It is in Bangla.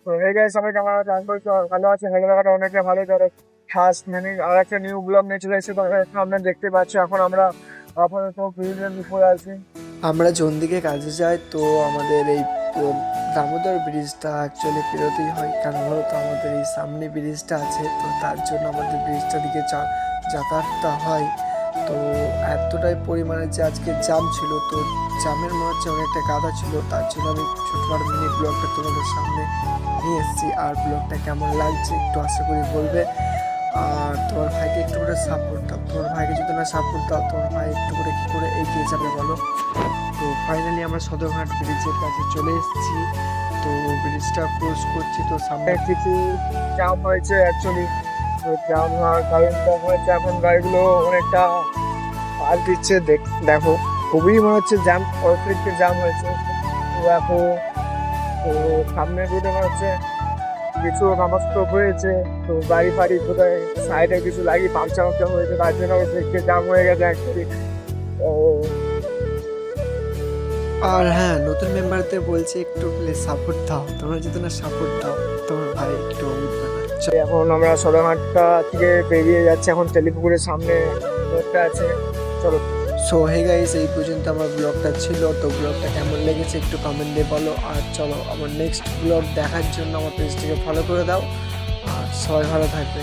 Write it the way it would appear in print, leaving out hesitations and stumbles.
তো এই গাইস সবাই কেমন আছে? আশা করি সবাই ভালো আছে। ভালো লাগাটা অনেকে ভালো করে ফার্স্ট মানে আর একটা নিউ ব্লগ নিয়ে চলে এসেছি। তো আপনারা দেখতে পাচ্ছি এখন আমরা আপাতত ব্রিজের উপরে আছি। আমরা যোন দিকে কাজে যাই, তো আমাদের এই দামোদর ব্রিজটা অ্যাকচুয়ালি পেরোতেই হয়। কেন বলো তো, আমাদের এই সামনে ব্রিজটা আছে, তো তার জন্য আমাদের ব্রিজটা দিকে যাতায়াতটা হয়। তো এতটাই পরিমাণে যে আজকে জ্যাম ছিল, তো জ্যামের মনে হচ্ছে অনেকটা কাদা ছিল, তার জন্য আমি ছোটখাটো মিনি ব্লগটা তোমাদের সামনে নিয়ে এসেছি। আর ব্লগটা কেমন লাগছে একটু আশা করি বলবে। আর তোমার ভাইকে একটু করে সাপোর্ট দাও, তোমার ভাইকে যদি না সাপোর্ট দাও, তোমার ভাই একটু করে কী করে এগিয়ে যাবে বলো। তো ফাইনালি আমরা সদরঘাট ব্রিজের কাছে চলে এসেছি। তো ব্রিজটা ক্রস করছি, তো সামনে কিছু জ্যাম হয়েছে অ্যাকচুয়ালি। তো জ্যাম হওয়ার কারণটা হয়েছে এখন গাড়িগুলো অনেকটা পার দিচ্ছে। দেখো খুবই মনে হচ্ছে জ্যাম, অতিরিক্ত জ্যাম হয়েছে। তো এখন তো সামনে রোডে মনে হচ্ছে কিছু সমস্ত হয়েছে। তো গাড়ি ফাড়ি কোথায় সাইডে কিছু লাগিয়ে পাংচার হয়েছে, তার জন্য দেখতে জ্যাম হয়ে গেছে অ্যাকচুয়ালি। তো আর হ্যাঁ, নতুন মেম্বারদের বলছি একটু প্লিজ সাপোর্ট দাও, তোমরা যদি না সাপোর্ট দাও তোমার ভাই একটু উঠবে না। এখন আমরা সদরঘাটটা থেকে বেরিয়ে যাচ্ছি, এখন তেলিপুকুরের সামনে রোডটা আছে। চলো। সো হে গাইস, এই পর্যন্ত আমার ব্লগটা ছিল। তো ব্লগটা কেমন লেগেছে একটু কমেন্টে বলো। আর চলো, আমার নেক্সট ব্লগ দেখার জন্য আমার পেজটিকে ফলো করে দাও। আর সবাই ভালো থাকবে।